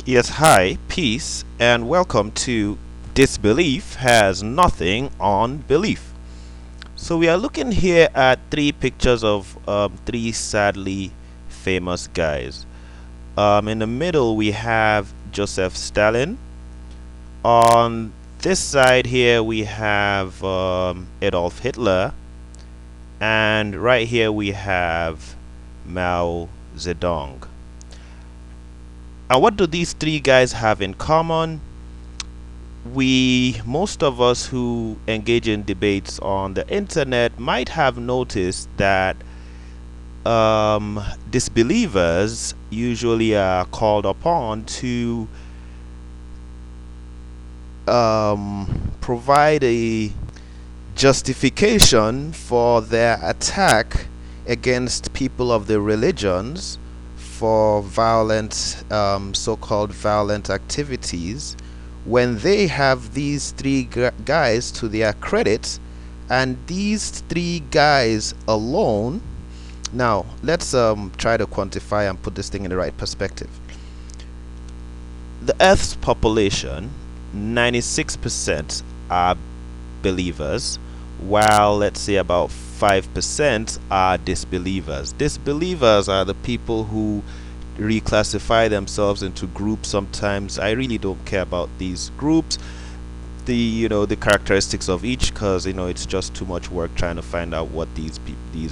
Yes, hi, peace, and welcome to Disbelief Has Nothing on Belief. So, we are looking here at three pictures of three sadly famous guys. In the middle, we have Joseph Stalin. On this side here, we have Adolf Hitler. And right here, we have Mao Zedong. And what do these three guys have in common? Most of us who engage in debates on the internet might have noticed that disbelievers usually are called upon to provide a justification for their attack against people of the religions for violent, so-called violent activities, when they have these three guys to their credit, and these three guys alone. Now let's try to quantify and put this thing in the right perspective. The Earth's population, 96% are believers, while let's say about 5% are disbelievers. Disbelievers are the people who reclassify themselves into groups. Sometimes I really don't care about these groups, the characteristics of each, because it's just too much work trying to find out what these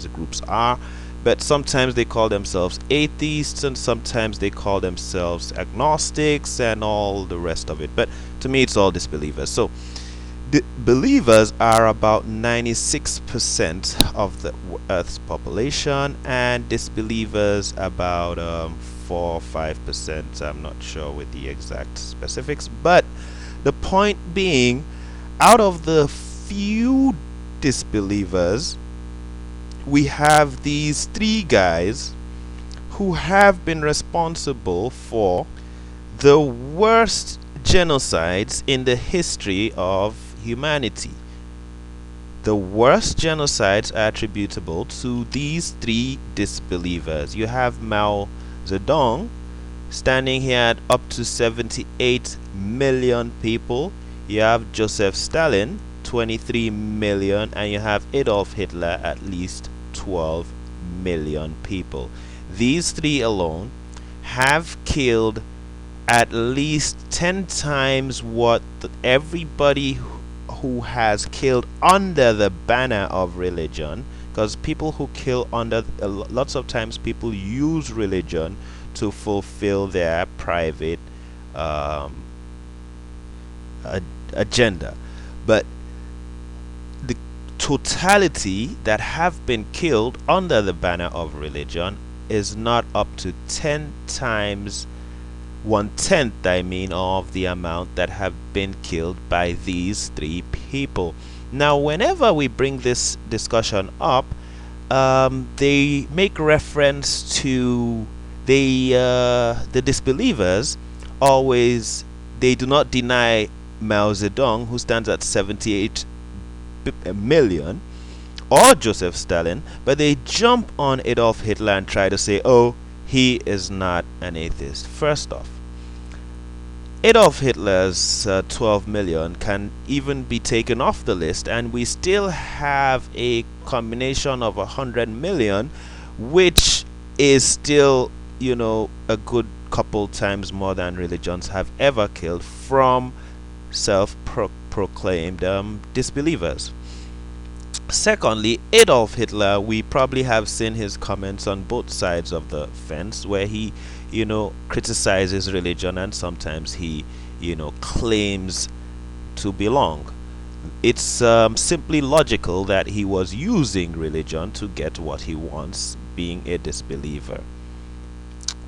groups are. But sometimes they call themselves atheists, and sometimes they call themselves agnostics, and all the rest of it. But to me, it's all disbelievers. So the believers are about 96% of the Earth's population, and disbelievers about 4 or 5%. I'm not sure with the exact specifics, but the point being, out of the few disbelievers, we have these three guys who have been responsible for the worst genocides in the history of humanity. The worst genocides are attributable to these three disbelievers. You have Mao Zedong standing here at up to 78 million people. You have Joseph Stalin, 23 million, and you have Adolf Hitler, at least 12 million people. These three alone have killed at least 10 times what everybody who has killed under the banner of religion, because people who kill under, lots of times people use religion to fulfill their private agenda. But the totality that have been killed under the banner of religion is not up to 10 times, 1/10 I mean, of the amount that have been killed by these three people. Now whenever we bring this discussion up, they make reference to the disbelievers. Always, they do not deny Mao Zedong, who stands at 78 million, or Joseph Stalin, but they jump on Adolf Hitler and try to say, oh, he is not an atheist. First off, Adolf Hitler's 12 million can even be taken off the list, and we still have a combination of 100 million, which is still, a good couple times more than religions have ever killed from self-proclaimed disbelievers. Secondly, Adolf Hitler, we probably have seen his comments on both sides of the fence, where he, criticizes religion, and sometimes he, claims to belong. It's simply logical that he was using religion to get what he wants, being a disbeliever.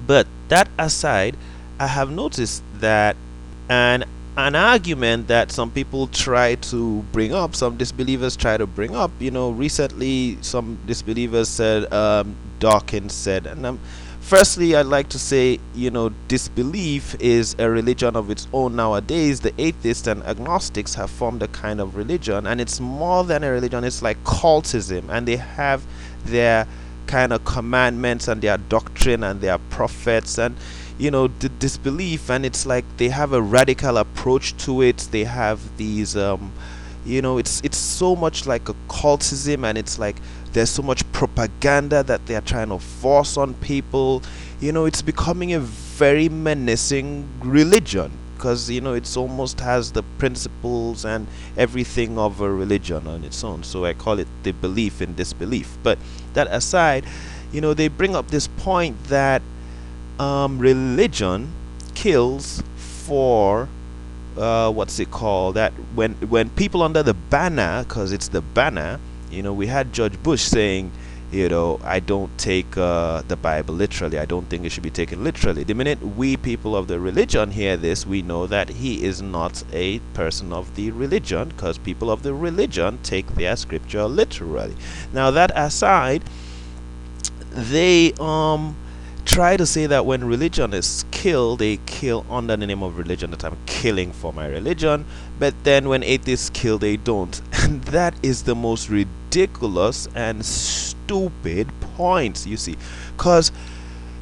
But that aside, I have noticed that an argument that some people try to bring up, some disbelievers try to bring up, recently some disbelievers said, Dawkins said, and firstly, I'd like to say, disbelief is a religion of its own nowadays. The atheists and agnostics have formed a kind of religion, and it's more than a religion, it's like cultism, and they have their kind of commandments and their doctrine and their prophets, and the disbelief, and it's like they have a radical approach to it. They have these it's so much like a cultism, and it's like there's so much propaganda that they are trying to force on people. It's becoming a very menacing religion, because it's almost has the principles and everything of a religion on its own. So I call it the belief in disbelief. But that aside, they bring up this point that religion kills for what's it called, that when people under the banner, because it's the banner, we had Judge Bush saying, I don't take the Bible literally. I don't think it should be taken literally. The minute we people of the religion hear this, we know that he is not a person of the religion, because people of the religion take their scripture literally. Now, that aside, they try to say that when religion is killed, they kill under the name of religion, that I'm killing for my religion. But then when atheists kill, they don't. And that is the most ridiculous and stupid point, you see. Because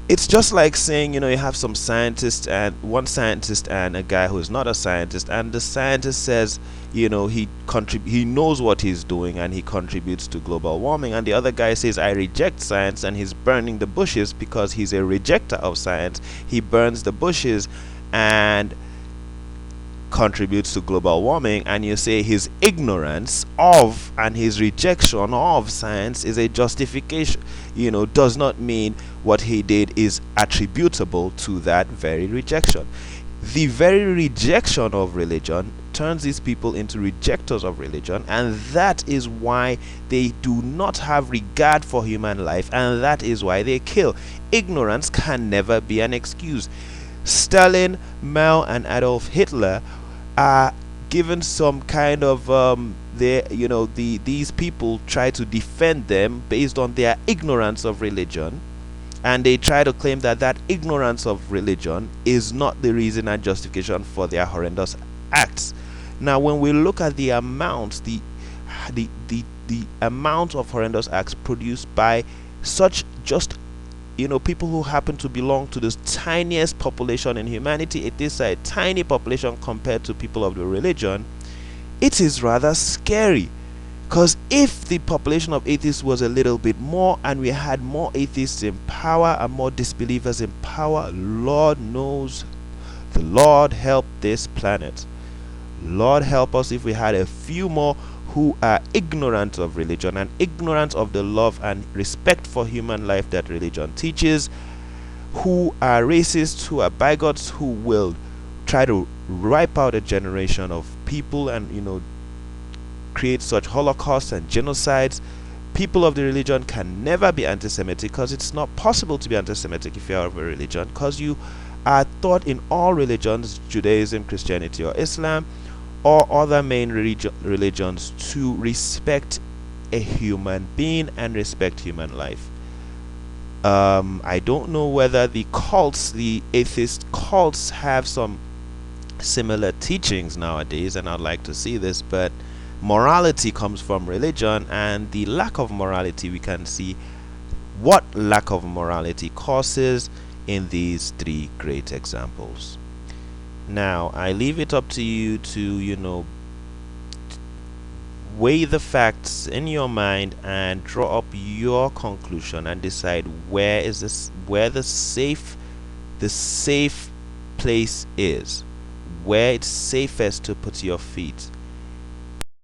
it's just like saying, you have some scientists, and one scientist and a guy who is not a scientist, and the scientist says, he knows what he's doing and he contributes to global warming, and the other guy says, I reject science, and he's burning the bushes because he's a rejecter of science. He burns the bushes and contributes to global warming, and you say his ignorance of and his rejection of science is a justification, does not mean what he did is attributable to that very rejection. The very rejection of religion turns these people into rejectors of religion, and that is why they do not have regard for human life, and that is why they kill. Ignorance can never be an excuse. Stalin, Mao, and Adolf Hitler are given some kind of these people try to defend them based on their ignorance of religion, and they try to claim that that ignorance of religion is not the reason and justification for their horrendous acts. Now, when we look at the amount, the amount of horrendous acts produced by such just people who happen to belong to the tiniest population in humanity, it is a tiny population compared to people of the religion. It is rather scary, because if the population of atheists was a little bit more, and we had more atheists in power and more disbelievers in power, Lord knows, the Lord help this planet. Lord help us if we had a few more who are ignorant of religion and ignorant of the love and respect for human life that religion teaches, who are racists, who are bigots, who will try to wipe out a generation of people and create such holocausts and genocides. People of the religion can never be anti-Semitic, because it's not possible to be anti-Semitic if you are of a religion, because you are taught in all religions, Judaism, Christianity, or Islam, or other main religions, to respect a human being and respect human life. I don't know whether the atheist cults have some similar teachings nowadays, and I'd like to see this, but morality comes from religion, and the lack of morality, we can see what lack of morality causes in these three great examples. Now, I leave it up to you to, weigh the facts in your mind and draw up your conclusion and decide where the safe place is, where it's safest to put your feet.